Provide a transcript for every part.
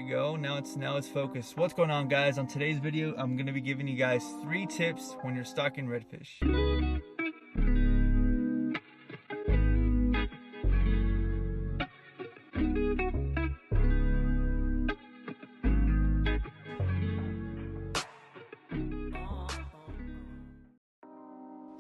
we go. Now it's focused. What's going on, guys? On today's video, I'm gonna be giving you guys 3 tips when you're stalking redfish.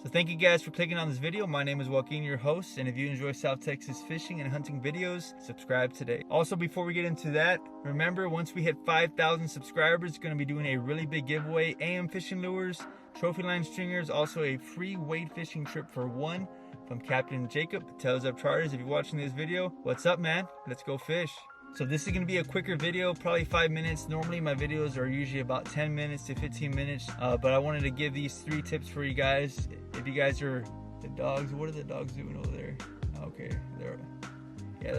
So thank you guys for clicking on this video. My name is Joaquin, your host, and if you enjoy South Texas fishing and hunting videos, subscribe today. Also, before we get into that, remember, once we hit 5,000 subscribers, going to be doing a really big giveaway: AM fishing lures, trophy line stringers, also a free wade fishing trip for one from Captain Jacob. Tails Up Charters. If you're watching this video, what's up, man? Let's go fish. So this is going to be a quicker video, probably 5 minutes. Normally my videos are usually about 10 minutes to 15 minutes, but I wanted to give these 3 tips for you guys. If you guys are the dogs, what are the dogs doing over there? Okay, they're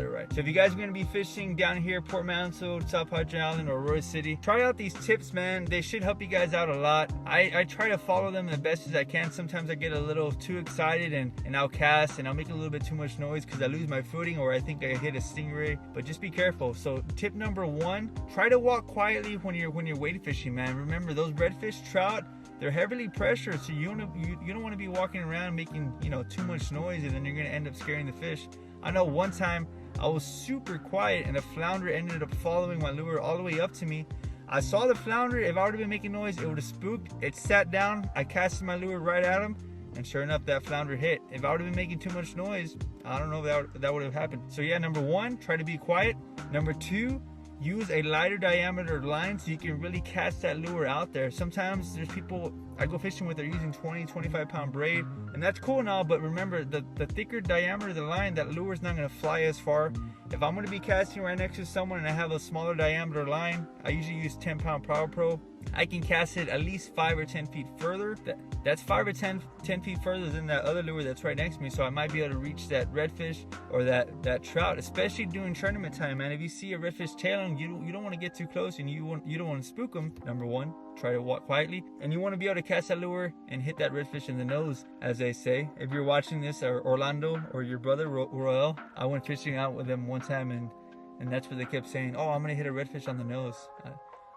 right. So if you guys are going to be fishing down here, Port Mansfield, South Padre Island, or Arroyo City, try out these tips, man. They should help you guys out a lot. I try to follow them the best as I can. Sometimes I get a little too excited and I'll cast and I'll make a little bit too much noise because I lose my footing or I think I hit a stingray. But just be careful. So tip number 1, try to walk quietly when you're wade fishing, man. Remember, those redfish, trout, they're heavily pressured, so you don't want to be walking around making too much noise, and then you're gonna end up scaring the fish. I know one time I was super quiet and a flounder ended up following my lure all the way up to me. I saw the flounder. If I would have been making noise, it would have spooked. It sat down. I casted my lure right at him, and sure enough, that flounder hit. If I would have been making too much noise, I don't know if that would have happened. So yeah, number 1, try to be quiet. Number 2, use a lighter diameter line so you can really cast that lure out there. Sometimes there's people I go fishing with, they're using 20-25 pound braid, and that's cool and all, but remember, the thicker diameter of the line, that lure is not going to fly as far. If I'm going to be casting right next to someone and I have a smaller diameter line, I usually use 10 pound Power Pro. I can cast it at least 5 or 10 feet further. That's 5 or 10 feet further than that other lure that's right next to me, so I might be able to reach that redfish or that trout, especially during tournament time, man. If you see a redfish tailing, you don't want to get too close, and you don't want to spook them. Number 1, try to walk quietly, and you want to be able to cast that lure and hit that redfish in the nose, as they say. If you're watching this, or Orlando or your brother Royal, I went fishing out with them one time, and that's what they kept saying. Oh, I'm gonna hit a redfish on the nose.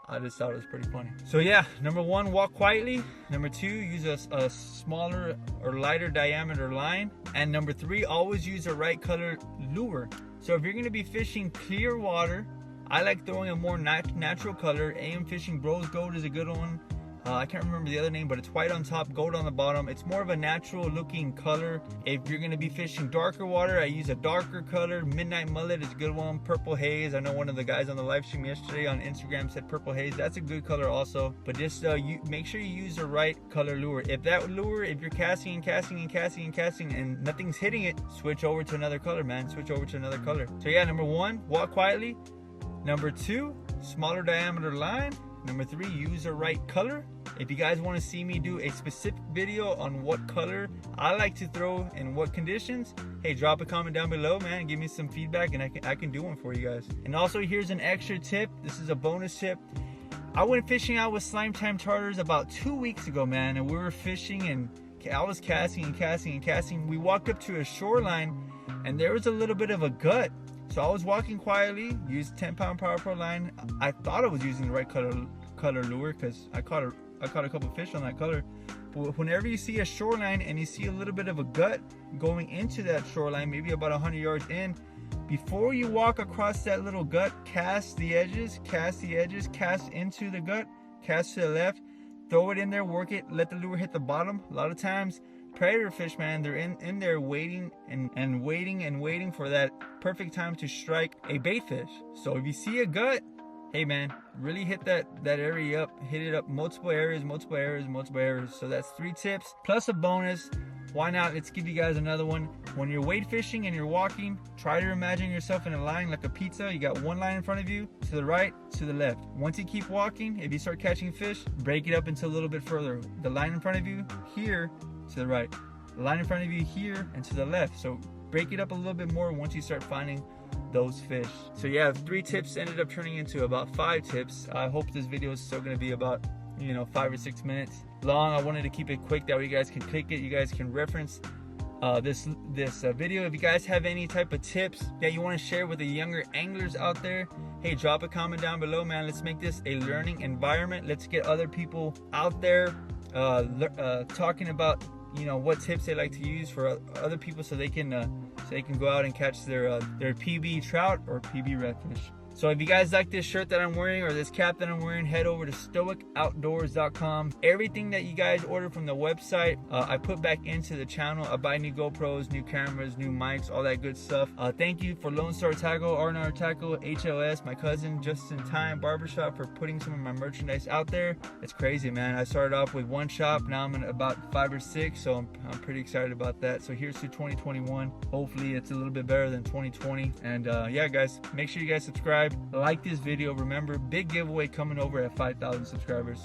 I just thought it was pretty funny. So yeah, number 1, walk quietly. Number 2, use a smaller or lighter diameter line. And number 3, always use the right color lure. So if you're gonna be fishing clear water, I like throwing a more natural color. AM Fishing Bros Gold is a good one. I can't remember the other name, but it's white on top, gold on the bottom. It's more of a natural looking color. If you're gonna be fishing darker water, I use a darker color. Midnight Mullet is a good one. Purple Haze, I know one of the guys on the live stream yesterday on Instagram said Purple Haze. That's a good color also. But just you make sure you use the right color lure. If that lure, if you're casting and nothing's hitting it, switch over to another color, man. Switch over to another color. So yeah, number 1, walk quietly. Number 2, smaller diameter line. Number 3, use the right color. If you guys want to see me do a specific video on what color I like to throw in what conditions, hey, drop a comment down below, man. Give me some feedback, and I can do one for you guys. And also, here's an extra tip. This is a bonus tip. I went fishing out with Slime Time Charters about 2 weeks ago, man, and we were fishing, and I was casting. We walked up to a shoreline, and there was a little bit of a gut. So I was walking quietly, used 10 pound Power Pro line. I thought I was using the right color lure because I caught a couple fish on that color. But whenever you see a shoreline and you see a little bit of a gut going into that shoreline, maybe about 100 yards in, before you walk across that little gut, cast the edges, cast into the gut, cast to the left, throw it in there, work it, let the lure hit the bottom. A lot of times, predator fish, man, they're in there waiting and waiting for that perfect time to strike a bait fish. So if you see a gut, hey man, really hit that area up, hit it up multiple areas. So that's 3 tips plus a bonus. Why not? Let's give you guys another one. When you're wade fishing and you're walking, try to imagine yourself in a line like a pizza. You got one line in front of you, to the right, to the left. Once you keep walking, if you start catching fish, break it up into a little bit further. The line in front of you here, to the right. The line in front of you here and to the left. So break it up a little bit more once you start finding those fish. So yeah, 3 tips ended up turning into about 5 tips. I hope this video is still going to be about 5 or 6 minutes long. I wanted to keep it quick, that way you guys can click it, you guys can reference this video. If you guys have any type of tips that you want to share with the younger anglers out there, hey, drop a comment down below, man. Let's make this a learning environment. Let's get other people out there talking about, you know, what tips they like to use for other people, so they can go out and catch their PB trout or PB redfish. So if you guys like this shirt that I'm wearing or this cap that I'm wearing, head over to stoicoutdoors.com. Everything that you guys order from the website, I put back into the channel. I buy new GoPros, new cameras, new mics, all that good stuff. Thank you for Lone Star Tackle, R&R Tackle, HLS, my cousin Just in Time Barbershop, for putting some of my merchandise out there. It's crazy, man. I started off with one shop, now I'm in about 5 or 6, so I'm pretty excited about that. So here's to 2021. Hopefully it's a little bit better than 2020. And yeah, guys, make sure you guys subscribe. Like this video. Remember, big giveaway coming over at 5,000 subscribers.